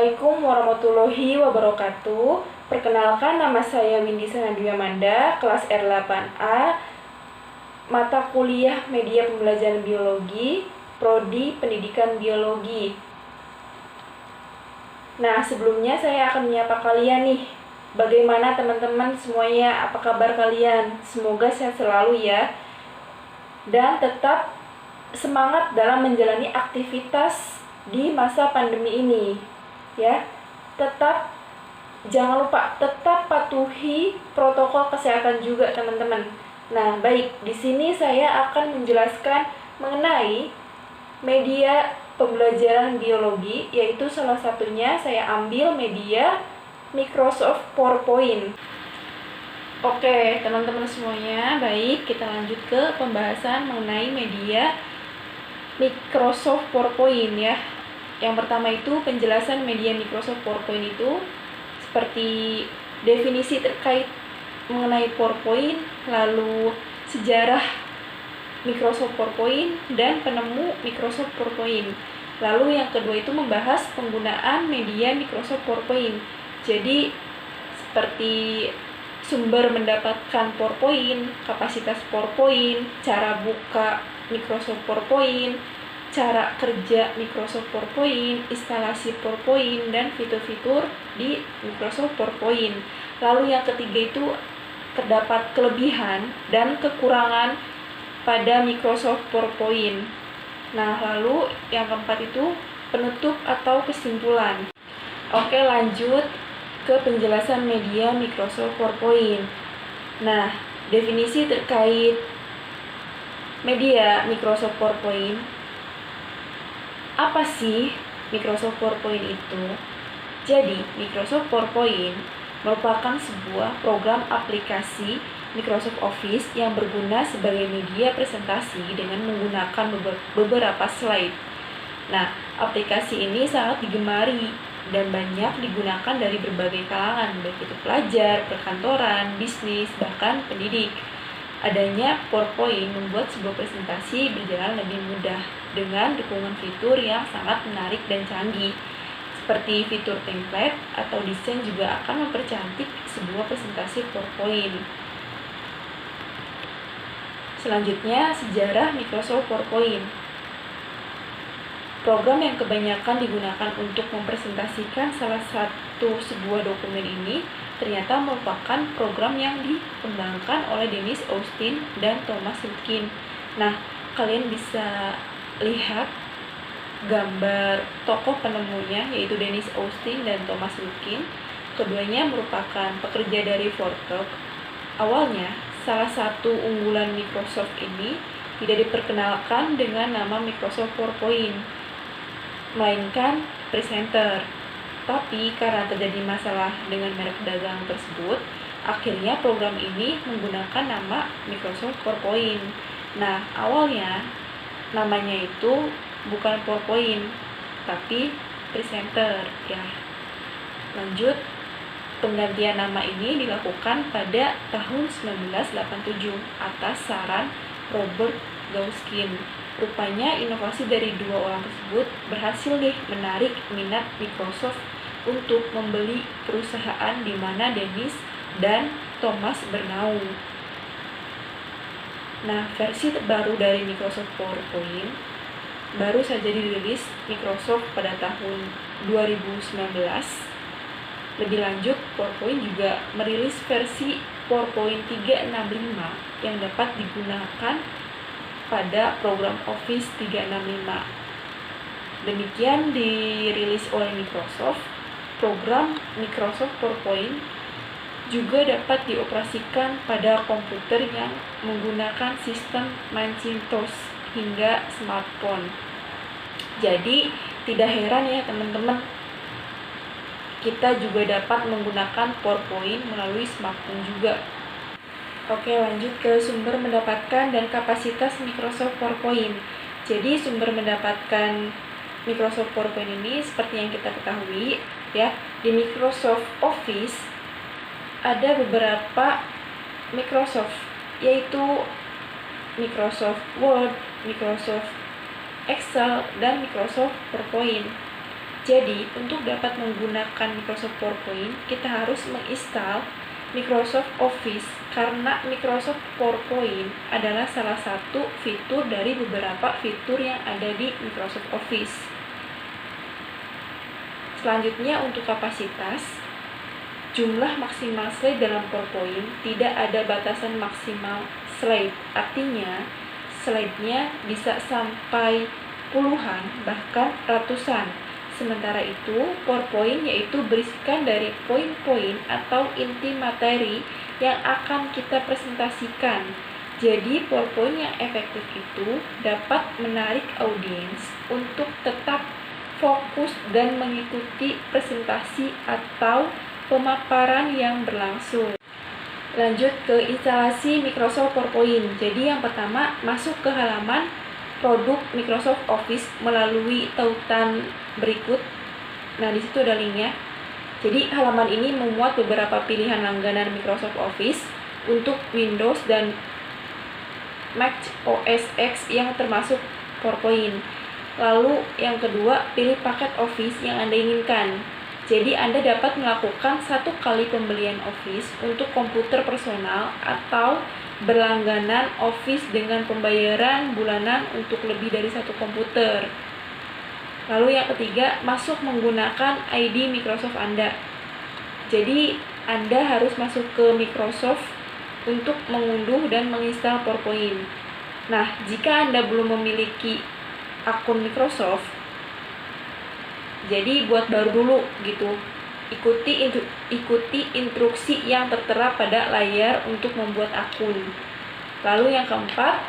Assalamualaikum warahmatullahi wabarakatuh. Perkenalkan, nama saya Windy Sanadwi Amanda, kelas R8A, mata kuliah Media Pembelajaran Biologi, Prodi Pendidikan Biologi. Nah, sebelumnya saya akan menyapa kalian nih. Bagaimana teman-teman semuanya? Apa kabar kalian? Semoga sehat selalu ya. Dan tetap semangat dalam menjalani aktivitas di masa pandemi ini. Ya, jangan lupa tetap patuhi protokol kesehatan juga teman-teman. Nah, baik, di sini saya akan menjelaskan mengenai media pembelajaran biologi, yaitu salah satunya saya ambil media Microsoft PowerPoint. Oke, teman-teman semuanya, baik, kita lanjut ke pembahasan mengenai media Microsoft PowerPoint ya. Yang pertama itu penjelasan media Microsoft PowerPoint itu seperti definisi terkait mengenai PowerPoint, lalu sejarah Microsoft PowerPoint dan penemu Microsoft PowerPoint. Lalu yang kedua itu membahas penggunaan media Microsoft PowerPoint. Jadi seperti sumber mendapatkan PowerPoint, kapasitas PowerPoint, cara buka Microsoft PowerPoint, cara kerja Microsoft PowerPoint, instalasi PowerPoint, dan fitur-fitur di Microsoft PowerPoint. Lalu yang ketiga itu terdapat kelebihan dan kekurangan pada Microsoft PowerPoint. Nah, lalu yang keempat itu penutup atau kesimpulan. Oke, lanjut ke penjelasan media Microsoft PowerPoint. Nah, definisi terkait media Microsoft PowerPoint. Apa sih Microsoft PowerPoint itu? Jadi, Microsoft PowerPoint merupakan sebuah program aplikasi Microsoft Office yang berguna sebagai media presentasi dengan menggunakan beberapa slide. Nah, aplikasi ini sangat digemari dan banyak digunakan dari berbagai kalangan, baik itu pelajar, perkantoran, bisnis, bahkan pendidik. Adanya PowerPoint membuat sebuah presentasi berjalan lebih mudah dengan dukungan fitur yang sangat menarik dan canggih. Seperti fitur template atau desain juga akan mempercantik sebuah presentasi PowerPoint. Selanjutnya, sejarah Microsoft PowerPoint. Program yang kebanyakan digunakan untuk mempresentasikan salah satu sebuah dokumen ini ternyata merupakan program yang dikembangkan oleh Dennis Austin dan Thomas Wilkin. Nah, kalian bisa lihat gambar tokoh penemunya, yaitu Dennis Austin dan Thomas Wilkin. Keduanya merupakan pekerja dari Fortran. Awalnya, salah satu unggulan Microsoft ini tidak diperkenalkan dengan nama Microsoft PowerPoint, melainkan Presenter. Tapi karena terjadi masalah dengan merek dagang tersebut, akhirnya program ini menggunakan nama Microsoft PowerPoint. Nah, awalnya namanya itu bukan PowerPoint, tapi Presenter ya. Lanjut, penggantian nama ini dilakukan pada tahun 1987 atas saran Robert Gauskin. Rupanya inovasi dari dua orang tersebut berhasil menarik minat Microsoft untuk membeli perusahaan di mana Dennis dan Thomas bernaung. Nah, versi terbaru dari Microsoft PowerPoint baru saja dirilis Microsoft pada tahun 2019. Lebih lanjut, PowerPoint juga merilis versi PowerPoint 365 yang dapat digunakan pada program Office 365. Demikian dirilis oleh Microsoft. Program Microsoft PowerPoint juga dapat dioperasikan pada komputer yang menggunakan sistem Macintosh hingga smartphone. Jadi, tidak heran ya teman-teman, kita juga dapat menggunakan PowerPoint melalui smartphone juga. Oke, lanjut ke sumber mendapatkan dan kapasitas Microsoft PowerPoint. Jadi, sumber mendapatkan Microsoft PowerPoint ini seperti yang kita ketahui ya, di Microsoft Office ada beberapa Microsoft, yaitu Microsoft Word, Microsoft Excel, dan Microsoft PowerPoint. Jadi, untuk dapat menggunakan Microsoft PowerPoint, kita harus menginstal Microsoft Office karena Microsoft PowerPoint adalah salah satu fitur dari beberapa fitur yang ada di Microsoft Office. Selanjutnya untuk kapasitas, jumlah maksimal slide dalam PowerPoint tidak ada batasan maksimal slide. Artinya, slide-nya bisa sampai puluhan bahkan ratusan. Sementara itu, PowerPoint yaitu berisikan dari poin-poin atau inti materi yang akan kita presentasikan. Jadi, PowerPoint yang efektif itu dapat menarik audiens untuk tetap fokus dan mengikuti presentasi atau pemaparan yang berlangsung. Lanjut ke instalasi Microsoft PowerPoint. Jadi, yang pertama, masuk ke halaman produk Microsoft Office melalui tautan berikut. Nah, di situ ada linknya. Jadi, halaman ini memuat beberapa pilihan langganan Microsoft Office untuk Windows dan Mac OS X yang termasuk PowerPoint. Lalu, yang kedua, pilih paket Office yang Anda inginkan. Jadi, Anda dapat melakukan 1 kali pembelian Office untuk komputer personal atau berlangganan Office dengan pembayaran bulanan untuk lebih dari 1 komputer. Lalu yang ketiga, masuk menggunakan ID Microsoft Anda. Jadi, Anda harus masuk ke Microsoft untuk mengunduh dan menginstal PowerPoint. Nah, jika Anda belum memiliki akun Microsoft, jadi buat baru dulu gitu. Ikuti instruksi yang tertera pada layar untuk membuat akun. Lalu yang keempat,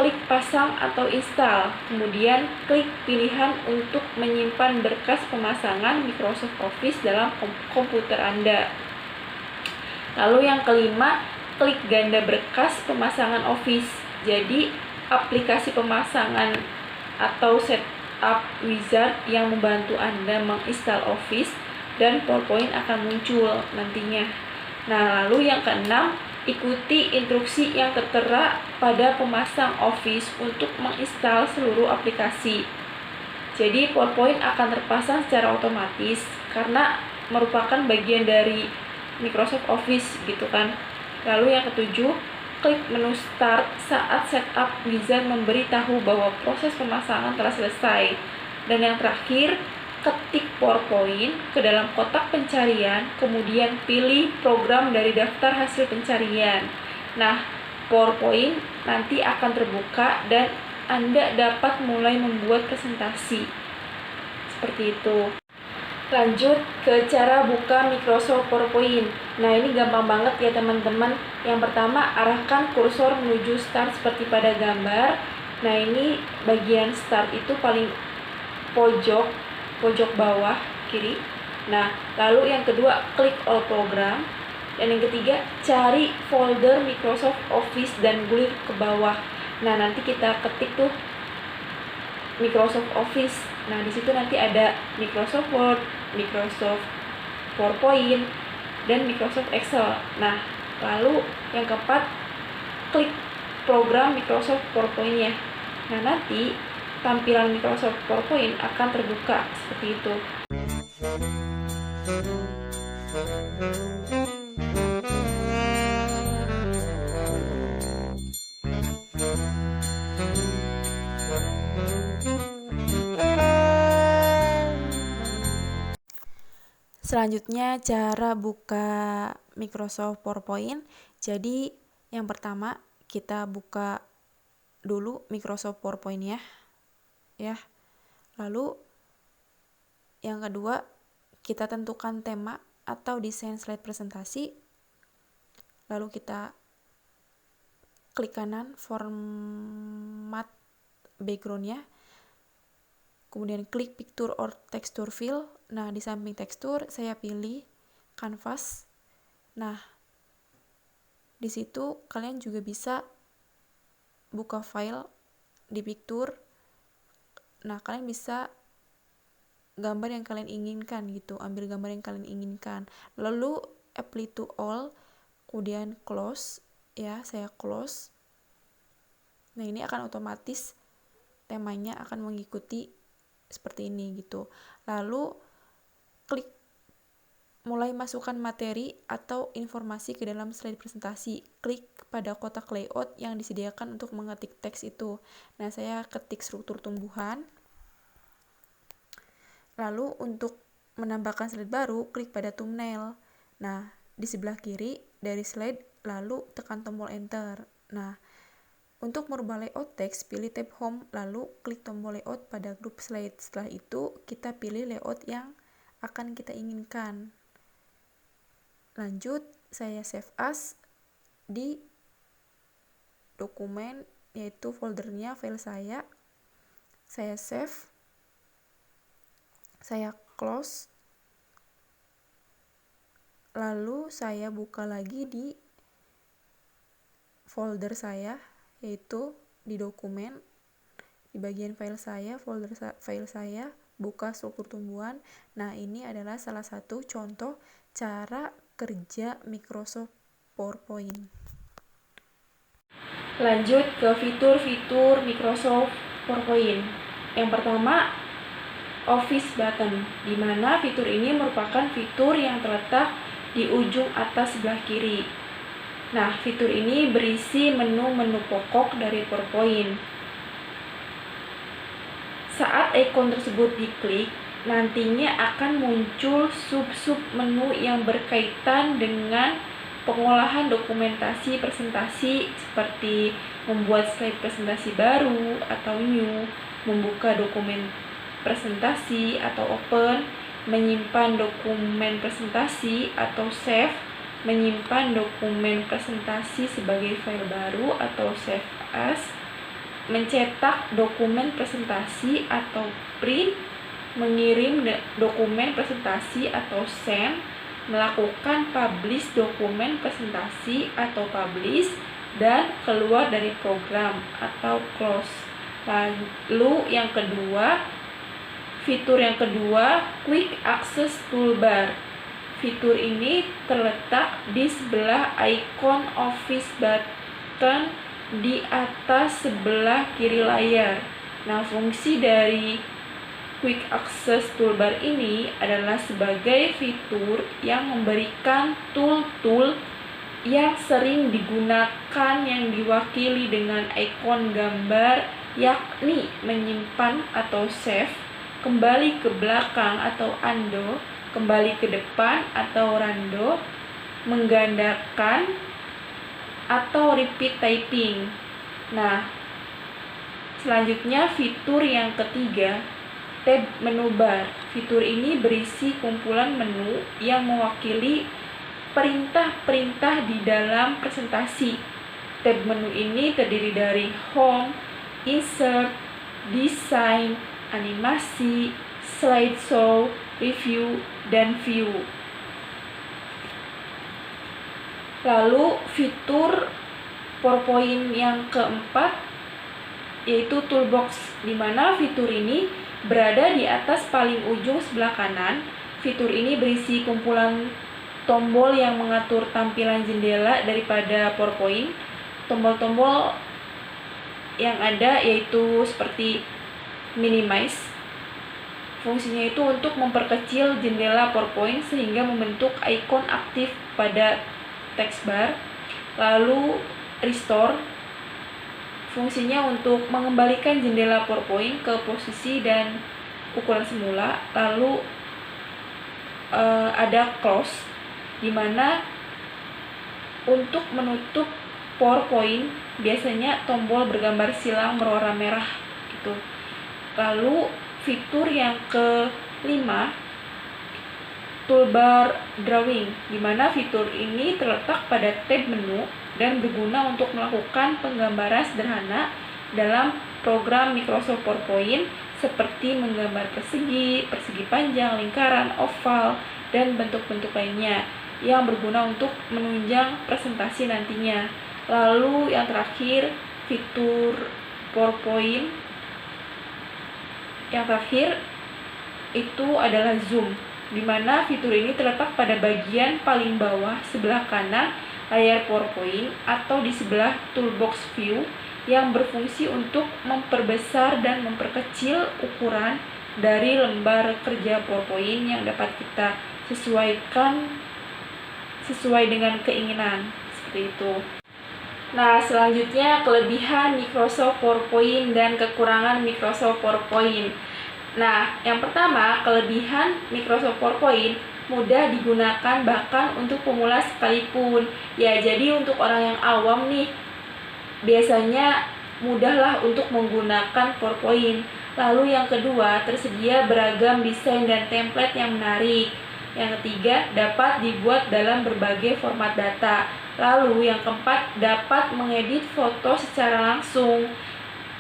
klik pasang atau install. Kemudian klik pilihan untuk menyimpan berkas pemasangan Microsoft Office dalam komputer Anda. Lalu yang kelima, klik ganda berkas pemasangan Office. Jadi aplikasi pemasangan atau setup wizard yang membantu Anda menginstal Office dan PowerPoint akan muncul nantinya. Nah, lalu yang keenam, ikuti instruksi yang tertera pada pemasang Office untuk menginstal seluruh aplikasi. Jadi, PowerPoint akan terpasang secara otomatis karena merupakan bagian dari Microsoft Office gitu kan. Lalu yang ketujuh, klik menu Start saat setup wizard memberitahu bahwa proses pemasangan telah selesai. Dan yang terakhir, ketik PowerPoint ke dalam kotak pencarian, kemudian pilih program dari daftar hasil pencarian. Nah, PowerPoint nanti akan terbuka dan Anda dapat mulai membuat presentasi. Seperti itu. Lanjut ke cara buka Microsoft PowerPoint. Nah, ini gampang banget ya teman-teman. Yang pertama, arahkan kursor menuju Start seperti pada gambar. Nah, ini bagian Start itu paling pojok bawah kiri. Nah, lalu yang kedua, klik All Program. Dan yang ketiga, cari folder Microsoft Office dan gulir ke bawah. Nah, nanti kita ketik tuh Microsoft Office. Nah, di situ nanti ada Microsoft Word, Microsoft PowerPoint, dan Microsoft Excel. Nah, lalu yang keempat, klik program Microsoft PowerPoint-nya. Nah, nanti tampilan Microsoft PowerPoint akan terbuka seperti itu. Selanjutnya cara buka Microsoft PowerPoint. Jadi yang pertama kita buka dulu Microsoft PowerPoint ya. Lalu yang kedua kita tentukan tema atau desain slide presentasi. Lalu kita klik kanan format background-nya. Kemudian klik picture or texture fill. Nah, di samping tekstur saya pilih canvas. Nah, di situ kalian juga bisa buka file di picture. Nah, kalian bisa gambar yang kalian inginkan gitu, ambil gambar yang kalian inginkan. Lalu apply to all, kemudian close ya, saya close. Nah, ini akan otomatis temanya akan mengikuti seperti ini gitu. Lalu klik mulai masukkan materi atau informasi ke dalam slide presentasi. Klik pada kotak layout yang disediakan untuk mengetik teks itu. Nah, saya ketik struktur tumbuhan. Lalu untuk menambahkan slide baru, klik pada thumbnail. Nah, di sebelah kiri dari slide, lalu tekan tombol enter. Nah, untuk merubah layout teks, pilih tab home, lalu klik tombol layout pada grup slide. Setelah itu, kita pilih layout yang akan kita inginkan. Lanjut, saya save as di dokumen, yaitu foldernya file saya save, saya close, lalu saya buka lagi di folder saya, yaitu di dokumen, di bagian file saya, folder file saya, buka struktur tumbuhan. Nah, ini adalah salah satu contoh cara kerja Microsoft PowerPoint. Lanjut ke fitur-fitur Microsoft PowerPoint. Yang pertama, Office button, di mana fitur ini merupakan fitur yang terletak di ujung atas sebelah kiri. Nah, fitur ini berisi menu-menu pokok dari PowerPoint. Saat ikon tersebut diklik, nantinya akan muncul sub-sub menu yang berkaitan dengan pengolahan dokumentasi presentasi seperti membuat slide presentasi baru atau new, membuka dokumen presentasi atau open, menyimpan dokumen presentasi atau save, menyimpan dokumen presentasi sebagai file baru atau save as, mencetak dokumen presentasi atau print, mengirim dokumen presentasi atau send, melakukan publish dokumen presentasi atau publish, dan keluar dari program atau close. Lalu yang kedua, fitur yang kedua, Quick Access Toolbar. Fitur ini terletak di sebelah ikon Office button di atas sebelah kiri layar. Nah, fungsi dari Quick Access Toolbar ini adalah sebagai fitur yang memberikan tool-tool yang sering digunakan yang diwakili dengan ikon gambar, yakni menyimpan atau save, kembali ke belakang atau undo, kembali ke depan atau rando, menggandakan, atau repeat typing. Nah, selanjutnya fitur yang ketiga, tab menu bar. Fitur ini berisi kumpulan menu yang mewakili perintah-perintah di dalam presentasi. Tab menu ini terdiri dari home, insert, design, animasi, slideshow, review, dan view. Lalu fitur PowerPoint yang keempat yaitu toolbox, di mana fitur ini berada di atas paling ujung sebelah kanan. Fitur ini berisi kumpulan tombol yang mengatur tampilan jendela daripada PowerPoint. Tombol-tombol yang ada yaitu seperti minimize. Fungsinya itu untuk memperkecil jendela PowerPoint sehingga membentuk ikon aktif pada text bar. Lalu restore, fungsinya untuk mengembalikan jendela PowerPoint ke posisi dan ukuran semula. Lalu ada close, di mana untuk menutup PowerPoint biasanya tombol bergambar silang berwarna merah gitu. Lalu fitur yang kelima, toolbar drawing, di mana fitur ini terletak pada tab menu dan berguna untuk melakukan penggambaran sederhana dalam program Microsoft PowerPoint seperti menggambar persegi, persegi panjang, lingkaran, oval, dan bentuk-bentuk lainnya yang berguna untuk menunjang presentasi nantinya. Lalu yang terakhir, fitur PowerPoint yang terakhir itu adalah zoom, di mana fitur ini terletak pada bagian paling bawah sebelah kanan layar PowerPoint atau di sebelah toolbox view yang berfungsi untuk memperbesar dan memperkecil ukuran dari lembar kerja PowerPoint yang dapat kita sesuaikan sesuai dengan keinginan, seperti itu. Nah, selanjutnya kelebihan Microsoft PowerPoint dan kekurangan Microsoft PowerPoint. Nah, yang pertama, kelebihan Microsoft PowerPoint mudah digunakan bahkan untuk pemula sekalipun. Ya, jadi untuk orang yang awam nih, biasanya mudahlah untuk menggunakan PowerPoint. Lalu yang kedua, tersedia beragam desain dan template yang menarik. Yang ketiga, dapat dibuat dalam berbagai format data. Lalu yang keempat, dapat mengedit foto secara langsung.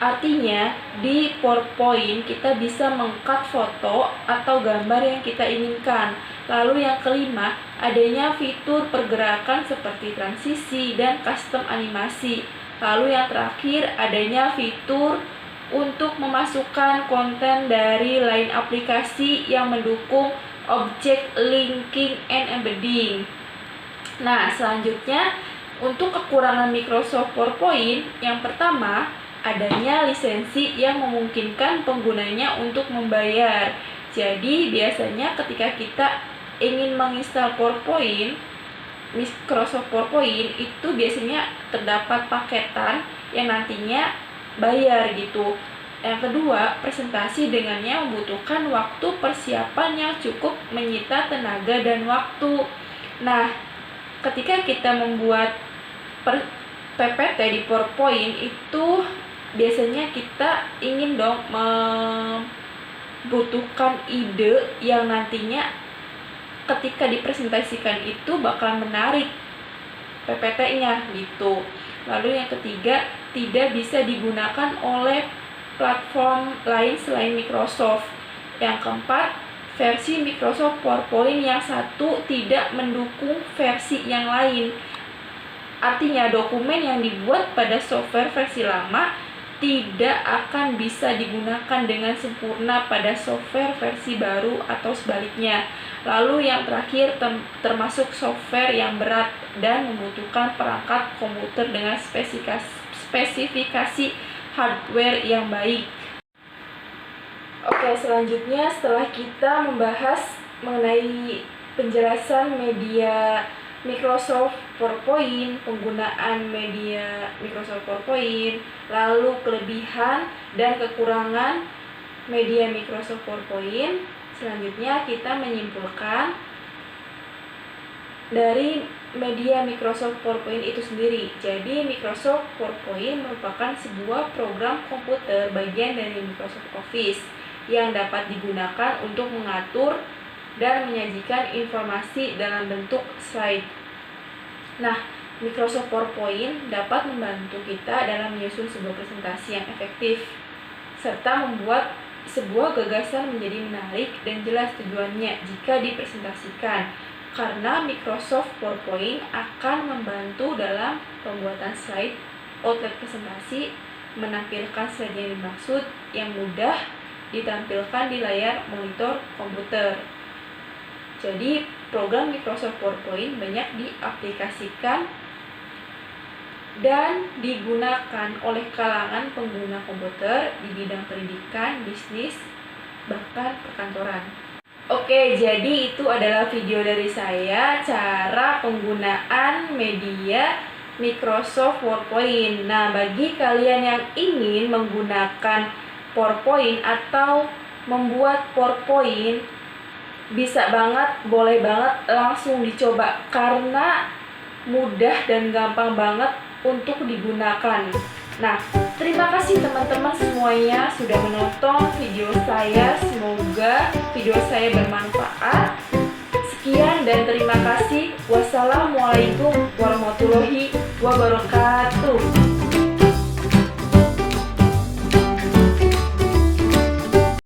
Artinya, di PowerPoint kita bisa meng-cut foto atau gambar yang kita inginkan. Lalu yang kelima, adanya fitur pergerakan seperti transisi dan custom animasi. Lalu yang terakhir, adanya fitur untuk memasukkan konten dari lain aplikasi yang mendukung object linking and embedding. Nah, selanjutnya untuk kekurangan Microsoft PowerPoint, yang pertama, adanya lisensi yang memungkinkan penggunanya untuk membayar. Jadi, biasanya ketika kita ingin menginstal PowerPoint, Microsoft PowerPoint itu biasanya terdapat paketan yang nantinya bayar gitu. Yang kedua, presentasi dengannya membutuhkan waktu persiapan yang cukup menyita tenaga dan waktu. Nah, ketika kita membuat PPT di PowerPoint itu biasanya kita ingin dong membutuhkan ide yang nantinya ketika dipresentasikan itu bakalan menarik PPT-nya gitu. Lalu yang ketiga, tidak bisa digunakan oleh platform lain selain Microsoft. Yang keempat, versi Microsoft PowerPoint yang satu tidak mendukung versi yang lain. Artinya dokumen yang dibuat pada software versi lama tidak akan bisa digunakan dengan sempurna pada software versi baru atau sebaliknya. Lalu yang terakhir, termasuk software yang berat dan membutuhkan perangkat komputer dengan spesifikasi hardware yang baik. Oke, selanjutnya setelah kita membahas mengenai penjelasan media Microsoft PowerPoint, penggunaan media Microsoft PowerPoint, lalu kelebihan dan kekurangan media Microsoft PowerPoint, selanjutnya kita menyimpulkan dari media Microsoft PowerPoint itu sendiri. Jadi Microsoft PowerPoint merupakan sebuah program komputer bagian dari Microsoft Office yang dapat digunakan untuk mengatur dan menyajikan informasi dalam bentuk slide. Nah, Microsoft PowerPoint dapat membantu kita dalam menyusun sebuah presentasi yang efektif serta membuat sebuah gagasan menjadi menarik dan jelas tujuannya jika dipresentasikan. Karena Microsoft PowerPoint akan membantu dalam pembuatan slide, outline presentasi, menampilkan slide yang dimaksud yang mudah ditampilkan di layar monitor komputer. Jadi, program Microsoft PowerPoint banyak diaplikasikan dan digunakan oleh kalangan pengguna komputer di bidang pendidikan, bisnis, bahkan perkantoran. Oke, jadi itu adalah video dari saya, cara penggunaan media Microsoft PowerPoint. Nah, bagi kalian yang ingin menggunakan PowerPoint atau membuat PowerPoint, bisa banget, boleh banget langsung dicoba karena mudah dan gampang banget untuk digunakan. Nah, terima kasih teman-teman semuanya sudah menonton video saya. Semoga video saya bermanfaat. Sekian dan terima kasih. Wassalamualaikum warahmatullahi wabarakatuh.